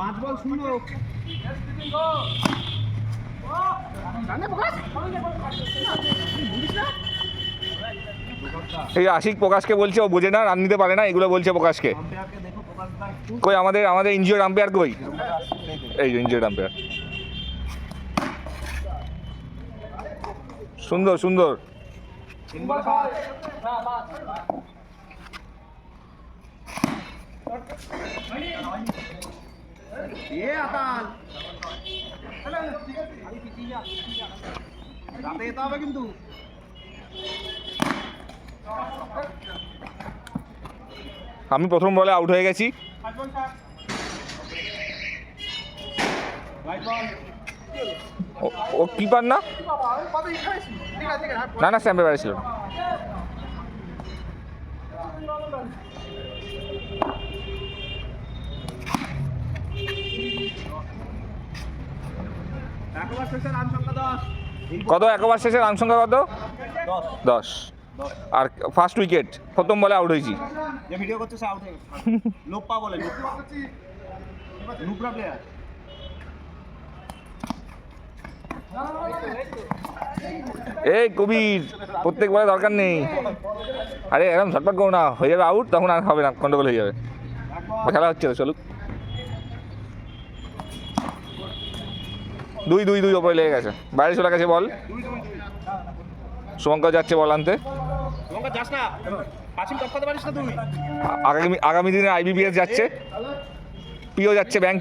5 বল শূন্য। এই আশিক প্রকাশকে বলছে ও বোঝে না, রান নিতে পারে না, এগুলো বলছে প্রকাশকে। কই আমাদের ইনজিওর্ড আম্পায়ার কই? এই যে ইনজিওর্ড আম্পায়ার। সুন্দর সুন্দর। কিন্তু আমি প্রথম বলে আউট হয়ে গেছি। ও কিপার না? না না, স্ট্যাম্পে বেড়েছিল। কত? এক ওভার শেষে রান সংখ্যা কত? 10। আর ফার্স্ট উইকেট প্রথম বলে আউট হয়েছি। যে ভিডিও করছে সে আউট হয়ে গেছে। লোপ্পা বলে, নুবরা প্লেয়ার। এই কবির, প্রত্যেক বলে দরকার নেই। আরে এরকম ঝটপট করো না, হয়ে যাবে আউট, তখন আর হবে না, গন্ডগোল হয়ে যাবে। খেলা হচ্ছে তো, চলুক। 2-2 ওপরে লেগে গেছে, বাইরে চলে গেছে বল। শুভঙ্কর যাচ্ছে বল আনতে। আগামী দিনে IBPS যাচ্ছে, পিও যাচ্ছে, ব্যাংক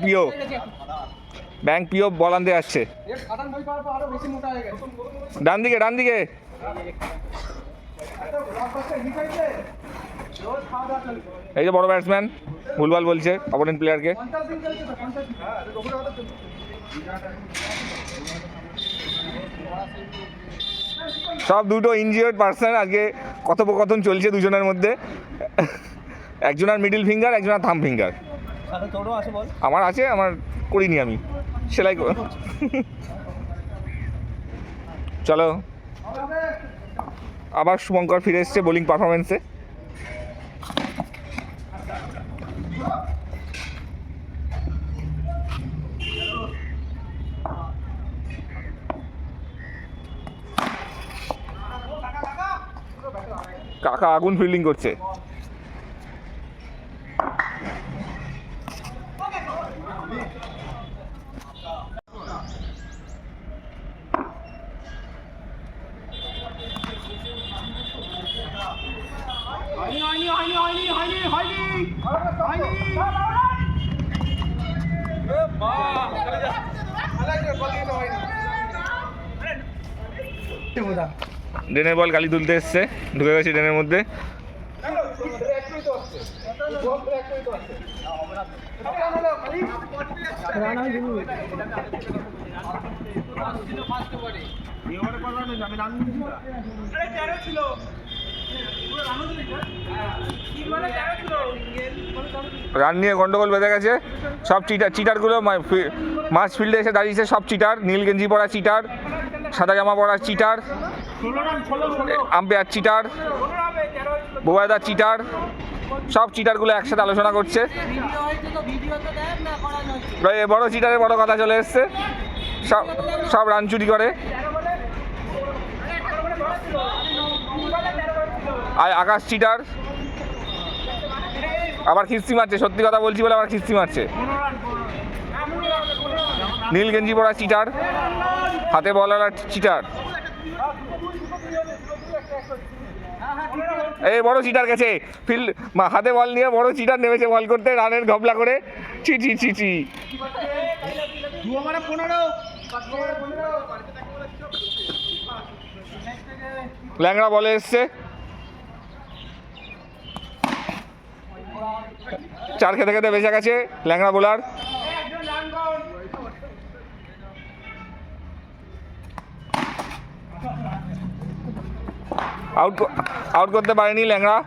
পিও বল আনতে যাচ্ছে। ডান দিকে এই যে বড় ব্যাটসম্যান ভুলভাল বলছে অপোনেন্ট প্লেয়ারকে। সব দুটো ইনজিওর্ড পার্সন। আজকে কথোপকথন চলছে দুজনের মধ্যে, একজনের মিডল ফিঙ্গার, একজনের থাম ফিঙ্গার। আমার আছে, আমার করিনি, আমি সেলাই কর। চলো, আবার শুভঙ্কর ফিরে এসছে বোলিং পারফরমেন্সে। কাকা আগুন ফিল্ডিং করছে। ড্রেনের বল গালি তুলতে এসছে, ঢুকে গেছে ড্রেনের মধ্যে। রান নিয়ে গন্ডগোল বেঁধে গেছে। সব চিটারগুলো মাঝ ফিল্ডে এসে দাঁড়িয়েছে, সব চিটার। নীল গেঞ্জি পরা চিটার, সাদা জামা পরা চিটার, আম্পায়ার চিটার, বোবায়দা চিটার, সব চিটারগুলো একসাথে আলোচনা করছে। বড় চিটারে বড় কথা চলে এসছে, সব রান চুরি করে। আর আকাশ চিটার, আবার খিস্তি মারছে, সত্যি কথা বলছি বলে আবার খিস্তি মারছে। নীল গেঞ্জি পরা চিটার, হাতে বলার চিটার। এই বড় চিটার গেছে ফিল্ড, হাতে বল নিয়ে বড় চিটার নেমেছে বল করতে, রানের ঘবলা করে। ছি। ল্যাংড়া বলে এসছে, 4 খেতে বেঁচে গেছে ল্যাংড়া বোলার। আউট করতে পারেনি ল্যাংড়া।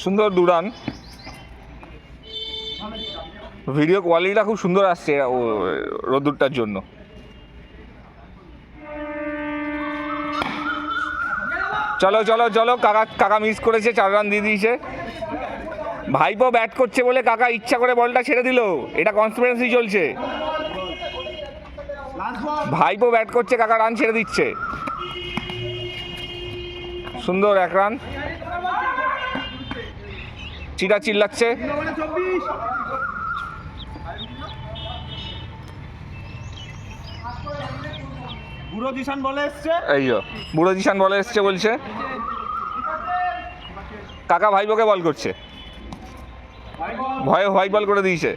সুন্দর 2 রান। ভিডিও কোয়ালিটিটা খুব সুন্দর আসছে রোদ্দুরটার জন্য। চলো চলো চলো, কাকা মিস করেছে, 4 রান দিয়ে দিয়েছে। ভাইপো ব্যাট করছে বলে কাকা ইচ্ছা করে বলটা ছেড়ে দিল, এটা কনস্পিরেসি চলছে। ভাইপো ব্যাট করছে, কাকা রান ছেড়ে দিচ্ছে। সুন্দর 1 রান। চিটা চিল্লাচ্ছে। বুড়ো জিশান বলে এসছে, এই বুড়ো জিশান বলে এসছে বলছে। কাকা ভাইপোকে বল করছে, ভয়ে হোয়াইট বল করে দিয়েছে।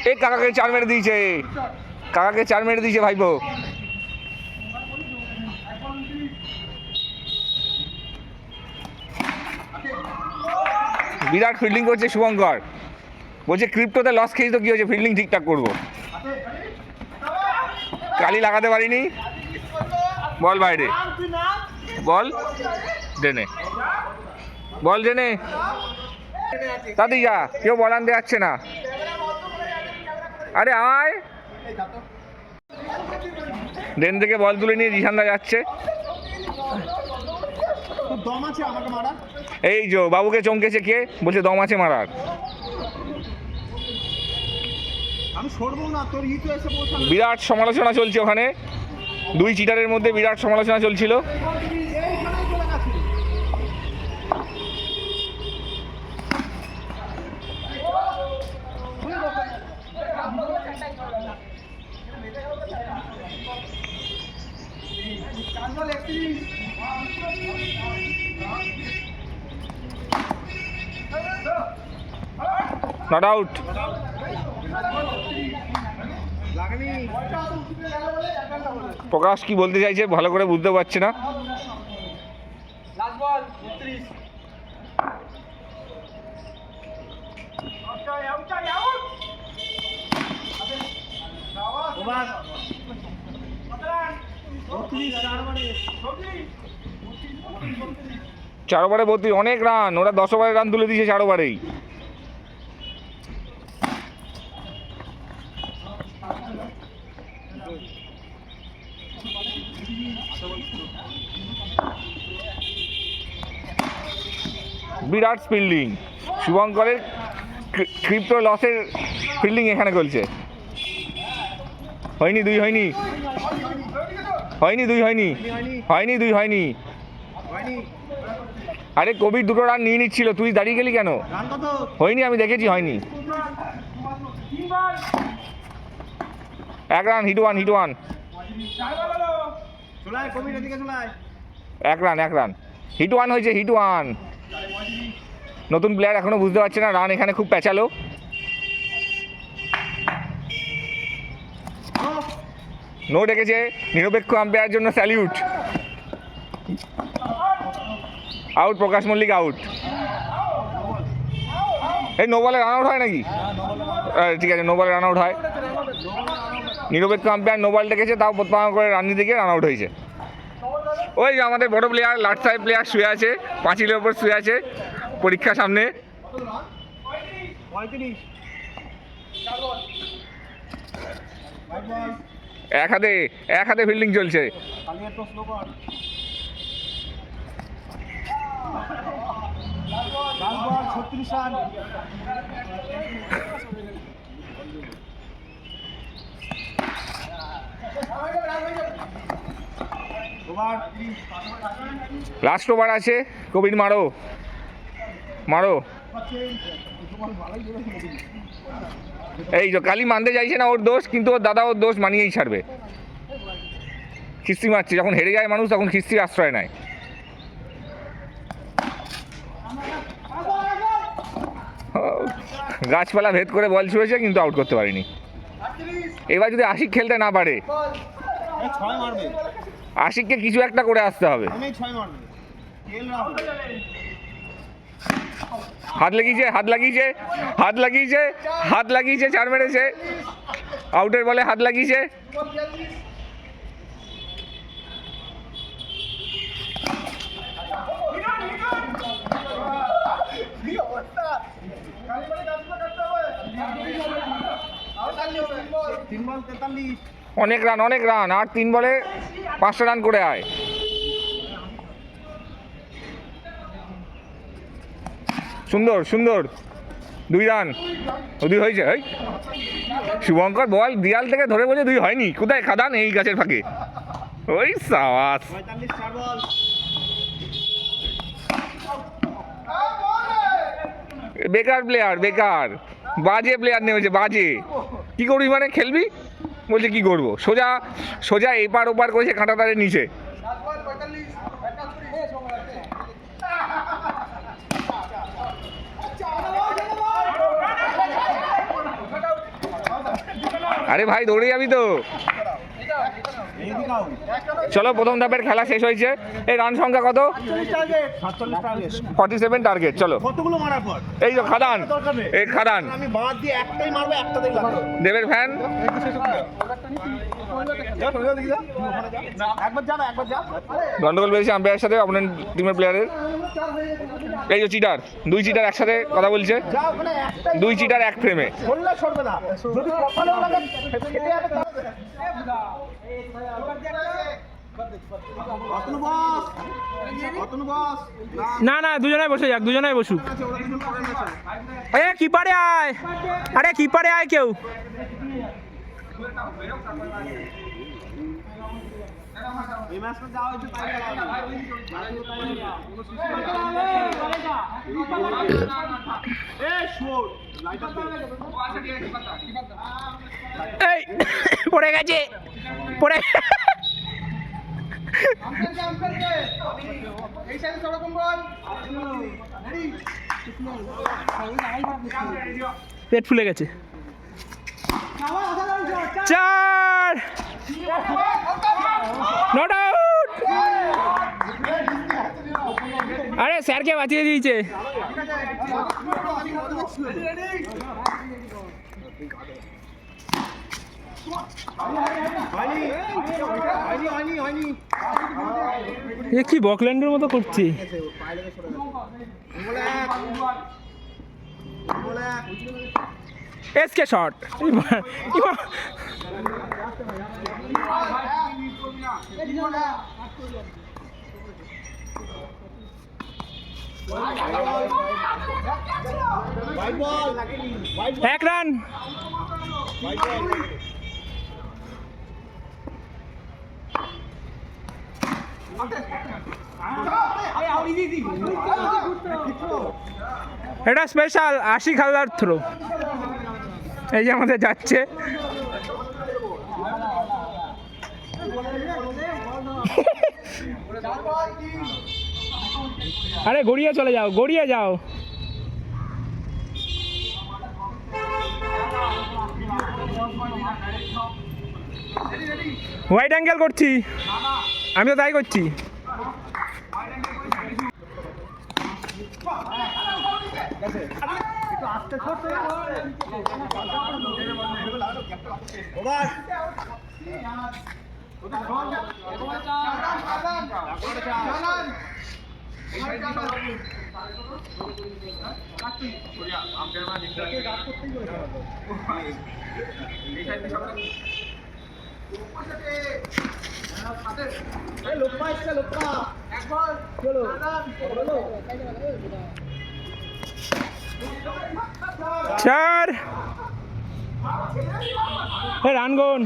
এই কাকাকে 4 মেরে দিয়েছে, কাকাকে 4 মেরে দিয়েছে ভাইপো। বিরাট ফিল্ডিং করছে শুভঙ্কর, বলছে ক্রিপ্টোতে লস খেয়েছি তো কি হয়েছে, ফিল্ডিং ঠিকঠাক করবো। কালি লাগাতে পারিনি, বল বাইরে, বল ডেনে, বল ডেনে, তাতেই যা, কেউ বল আনতে যাচ্ছে না। আরে আয়, ডেন থেকে বল তুলে নিয়ে জিশানদা যাচ্ছে। এই যে বাবুকে চমকেছে কে, বলছে দম আছে মারার। বিরাট সমালোচনা চলছে ওখানে, 2 চিটারের মধ্যে বিরাট সমালোচনা চলছিল। Not out. প্রকাশ কি বলতে চাইছে ভালো করে বুঝতে পারছে না। চার ওভারে 32, অনেক রান। ওরা 10 ওভারে রান তুলে দিয়েছে 4 ওভারেই। বিরাট ফিল্ডিং শুভঙ্করের, ক্রিপ্টো লসের ফিল্ডিং এখানে চলছে। হয়নি 2, হয়নি, হয়নি 2, হয়নি, হয়নি 2, হয়নি। আরে কবির 2 রান নিয়ে নিচ্ছিল, তুই দাঁড়িয়ে গেলি কেন? হয়নি, আমি দেখেছি, হয়নি। 1 run, hit one, hit one, 1 run, 1 run, hit one হয়েছে, হিট ওয়ান। নতুন প্লেয়ার এখনো বুঝতে পারছে না, রান এখানে খুব প্যাঁচালো। নো ডেকেছে, নিরপেক্ষ আম্পায়ার জন্য স্যালিউট। আউট, প্রকাশ মল্লিক আউট। এই নো বলে রান আউট হয় নাকি? ঠিক আছে, নো বলে রান আউট হয়। নিরপেক্ষ আম্পায়ার নো বল ডেকেছে, তাও প্রত্যাহার করে রান নিতে গিয়ে রান আউট হয়েছে। ওই যে আমাদের বড় প্লেয়ার, লাট সাহেব প্লেয়ার শুয়ে আছে, পাঁচিলের ওপর শুয়ে আছে, পরীক্ষা সামনে। এক হাতে ফিল্ডিং চলছে। লাস্ট ওভার আছে, কবির মারো মারো। এই যে কালি মানতে চাইছে না ওর দোষ, কিন্তু ওর দাদা ওর দোষ মানিয়েই ছাড়বে। খিস্তি মারছে, যখন হেরে যায় মানুষ তখন খিস্তির আশ্রয় নেয়। গাছপালা ভেদ করে বল ছুঁড়েছে, কিন্তু আউট করতে পারিনি। এবার যদি আশিক খেলতে না পারে, আশিককে কিছু একটা করে আসতে হবে। হাত লাগিয়েছে, হাত লাগিয়েছে, হাত লাগিয়েছে, হাত লাগিয়েছে, 4 মেরেছে। আউটের বলে হাত লাগিয়েছে। অনেক রান, অনেক রান। আর 3 বলে 5টা রান করে আয়। সুন্দর সুন্দর, 2 রান। 2 হয়েছে। এই শুভঙ্কর বল দিয়াল থেকে ধরে বলছে 2 হয়নি। কোথায় খাদান? এই গাছের ফাঁকে। ওই সাবাস। বেকার প্লেয়ার, বেকার, বাজে প্লেয়ার নেমেছে, বাজে। কি করবি মানে? খেলবি? বলছে কি করবো, সোজা সোজা এপার ওপার করেছে কাঁটা তারের নিচে। আরে ভাই দৌড়ে যাবি তো। চলো, প্রথম ধাপের খেলা শেষ হয়েছে। এই রান সংখ্যা কত? 47 টার্গেট। চলো, কতগুলো মারার পর এই তো খাদান, এই খাদান আমি বাদ দিয়ে একটাই মারবো, একটাতেই লাগবে। দেবের ফ্যান। একবার যা না, একবার যা। গন্ডগোল পেয়েছে আম্পায়ারের সাথে, অপোনেন্ট টিমের প্লেয়ারের। এই যে চিটার, 2 চিটার একসাথে কথা বলছে। যা ওখানে একটাই 2 চিটার 1 ফ্রেমে। বললে সরবে না, যদি কপালেও লাগে ফেটে যাবে। না না, দুজনাই বসে যাক, দুজনাই বসুক। এ কিপারে আয়, আরে কিপারে আয় কেউ। এই পড়ে গেছে, পড়ে পেট ফুলে গেছে। 4 নট আউট। আরে স্যারকে বাঁচিয়ে দিয়েছে। এ কি বকল্যান্ডের মতো করছে। SK shot. এক রান। এটা স্পেশাল আশিক হালদার থ্রো। এই যে আমাদের যাচ্ছে। আরে গড়িয়ে চলে যাও, গড়িয়ে যাও। হোয়াইট অ্যাঙ্গেল করছি, আমিও তাই করছি। চার রান গুন।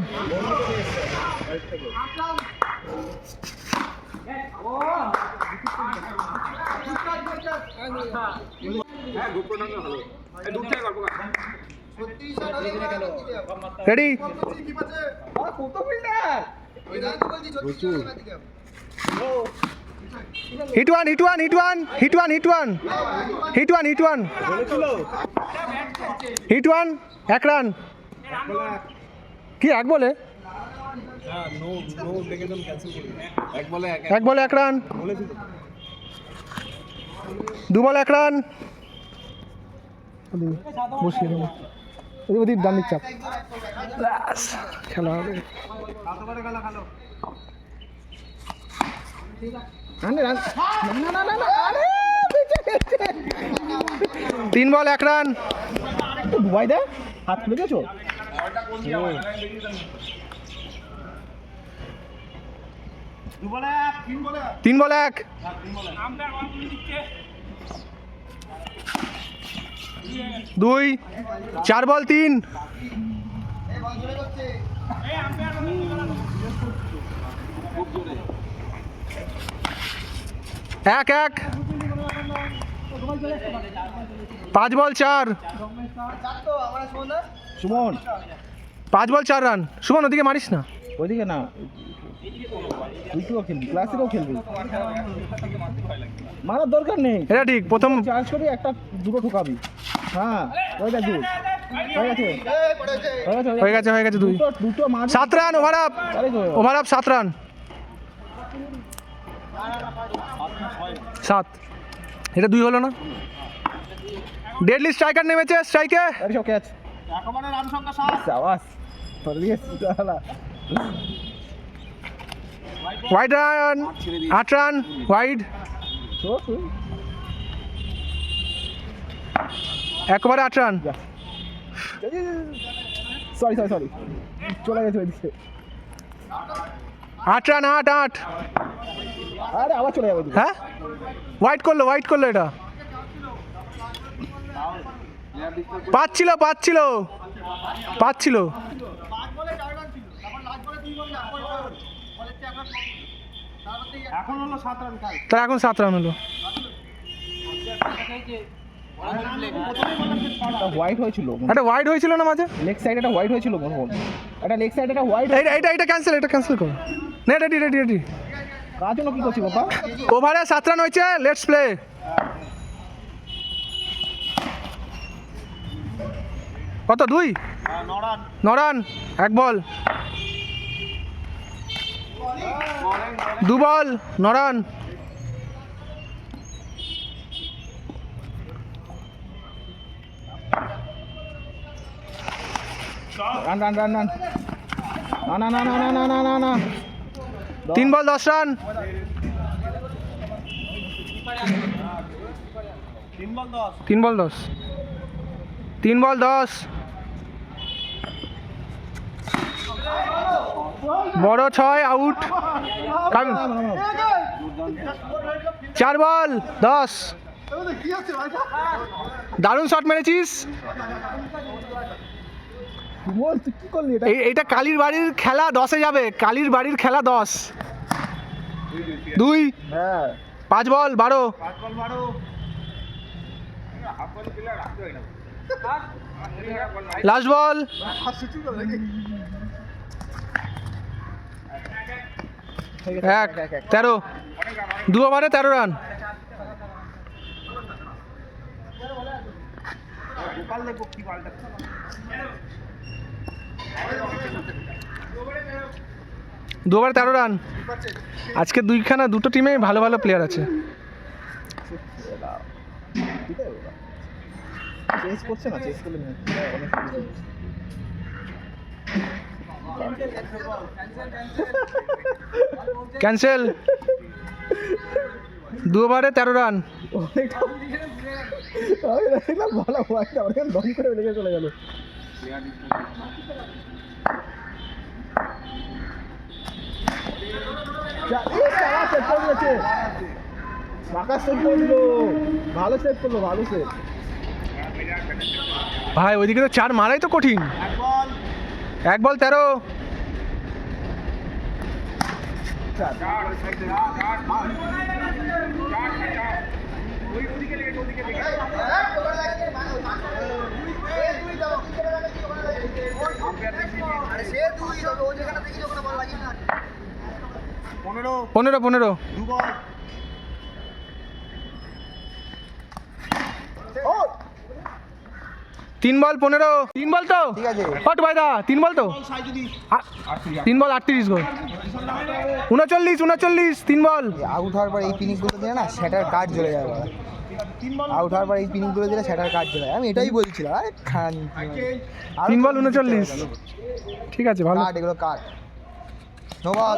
Ready? Hit one, hit one, hit one, hit one, hit one, hit one, hit one, hit one, 1 run. কি 1 বলে? 1 বলে 1 রান। 2 বলে 1 রান। বসিয়ে দেবো ওদিক ওদিক ডান দিক চাপ ব্যাস, খেলা হবে। আরে না না না না আরে 3 বল 1 রান। দুবাই দে হাত খুলে গেছো 3 বল 1। 2 4 বল 3। 1-1। 5 বল 4। সুমন 5 বল 4 রান। সুমন ওদিকে মারিস না। ওইদিকে না তুই তো খেলবি ক্লাসিকও খেলবি মারার দরকার নেই এটা ঠিক, প্রথম চার্জ করবি একটা দুটো ঠোকাবি হ্যাঁ ওই দেখ দুটো হয়ে গেছে 2। দুটো মার 7 run over up. Over up 7 run. 7। এটা 2 হলো না। ডেডলি স্ট্রাইকার নেমেছে স্ট্রাইকে। আরে সব ক্যাচ সাবাস ফরবিয়েস তাহলে ওয়াইড রান 8 রান ওয়াইড। একবারে 8 রান। সরি চলে গেছে ওইদিকে 8 রান 8। আরে আবার চলে যাবে হ্যাঁ ওয়াইড করলো এটা। পাচ্ছিল তার এখন 7 রান হলো। হোয়াইট হয়েছিল একটা ওয়াইড হয়েছিল না মাঝে। লেগ সাইড একটা হোয়াইট হয়েছিল একটা লেগ সাইড একটা হোয়াইট এটা ক্যান্সেল করো। না রেডি। কার জন্য কি করছি বাবা ওভারে 7 রান হয়েছে। Let's play. কত 2? 9 রান 1 বল। 2 বল 9 রান। রান না 3 বল 10 রান। 3 বল 10। বড় 6 আউট। 4 বল 10। দারুণ শট মেরেছিস। কি করলি এটা এইটা কালীর বাড়ির খেলা 10-এ যাবে। কালীর বাড়ির খেলা 10। 2 হ্যাঁ 5 বল 12। লাস্ট বল 13। 2 ওভারে 13 রান। দু ওভারে 13 রান। আজকে দুটো টিমে ভালো প্লেয়ার আছে। চেস করছে না চেস করলে ক্যান্সেল। 2 ওভারে 13 রান। ভালো হোয়াইট আবার দম করে লেগে চলে গেল ভালো সেভ করলো ভাই ওইদিকে তো 4 মারাই তো কঠিন। 1 বল 13। পনেরো 15 3 বল 15, 3 বল তো ঠিক আছে। হট ভাইদা 3 বল তো 3 বল 38 গো 39, 3 বল। আউট হওয়ার পর এই পিনিকগুলো দিলে না সেটার কাজ জ্বলে যাবে। আউট হওয়ার পর এই পিনিকগুলো দিলে সেটার কাজ জ্বলে যায়। আমি এটাই বলছিলাম, আরে খান 3 বল 39, ঠিক আছে ভালো। কাট এগুলো cut. No ball.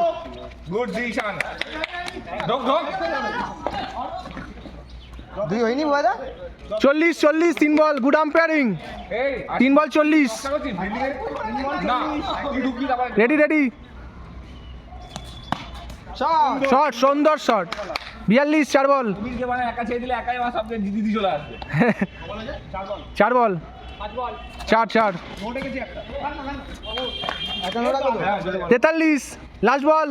Good decision. ঢোক ঢোক। দুই হয়নি দাদা? 40, 3 বল, গুড আম্পায়ারিং। এই 3 বল 40, না তুই ঢুকবি আবার। রেডি। শট, সুন্দর শট। 42, 4 বল। তুমি কে মানে একা ছেড়ে দিলে একাই আমার সবকে জিদি চলে আসবে। 4 বল, 4। এখন ওরা কত? 43, লাস্ট বল।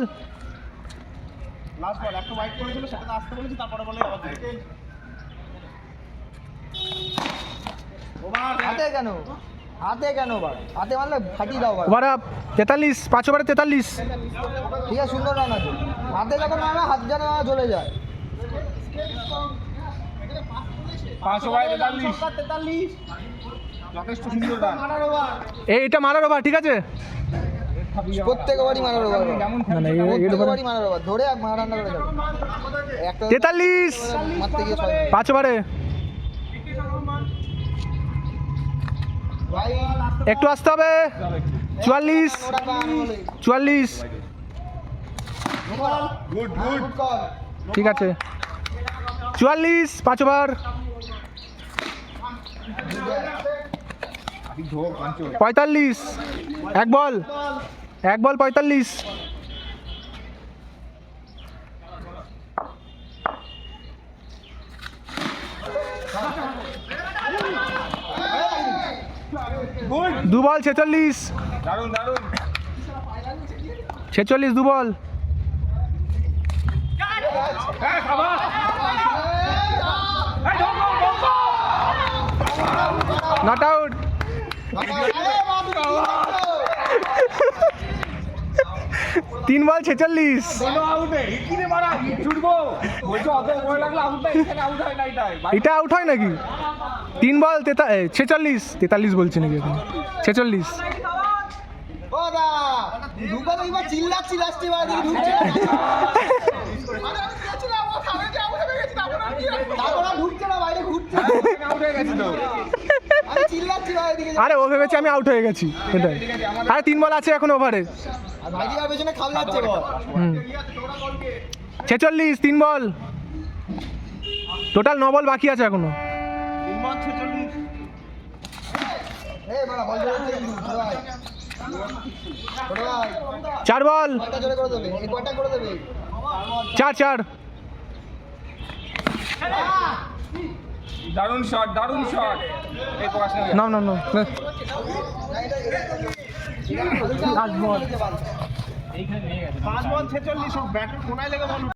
হাতে কেন? হাতে কেন বার? হাতে মারলে ফাটিয়ে দাও বার। ওভার আপ 43, 5 ওভারে 43। ঠিক আছে, সুন্দর রান আছে। হাতে যখন মারা হাত যেন চলে যায়। 5 ওভারে 43। যথেষ্ট সুন্দর রান। এটা মারার ওভার, ঠিক আছে। প্রত্যেক ওভারই মারার ওভার। না না প্রত্যেক ওভারই মারার ওভার। ধরে রান্না করে যাবে। একটা 43, মারতে গিয়ে 6। 5 ওভারে। ভাই একটু আসতে হবে। 44, ওরা কান বলে। 44, গুড গুড কল। ঠিক আছে। 44, 5 ওভার। 45, 1 বল, 45। গুড। 2 বল 46, দারুন 46, 2 বল। হ্যাঁ বাবা। এই ঢোক। 3 বল 46। কোনো আউটে হিটকিনে মারা হিট ছুটবো। বলছো অত ভয় লাগলে আউট না, এখানে আউট হয় না এটাই। এটা আউট হয় নাকি? 3 বল 46, 43 বলছি নাকি এখন? 46। ও দা ঢুকা তো এবার চিল্লাচ্ছি লাস্টে বার দিকে ঢুকছে না। তারপর আর ঢুকছে না, বাইরে ঘুরছে। আউট হয়ে গেছে তো। আমি চিল্লাচ্ছি বাইরে দিকে। আরে ও ভেবেছে আমি আউট হয়ে গেছি, এটাই। আরে 3 বল আছে এখন ওভারে। আর ভাইদিকার পেছনে খাল যাচ্ছে বল। 46, 3 বল। টোটাল 9 বল বাকি আছে এখনো। এই বাবা বল জোরে কিন্তু ছোট ভাই। ছোট ভাই 4 বল, কয়টা জোরে করে দেবে? এই কয়টা করে দেবে? 4। দারুণ শট। এই প্রকাশ না। না লাস্ট বল। 5 বল 46 ব্যাট কোনায় লেগে বল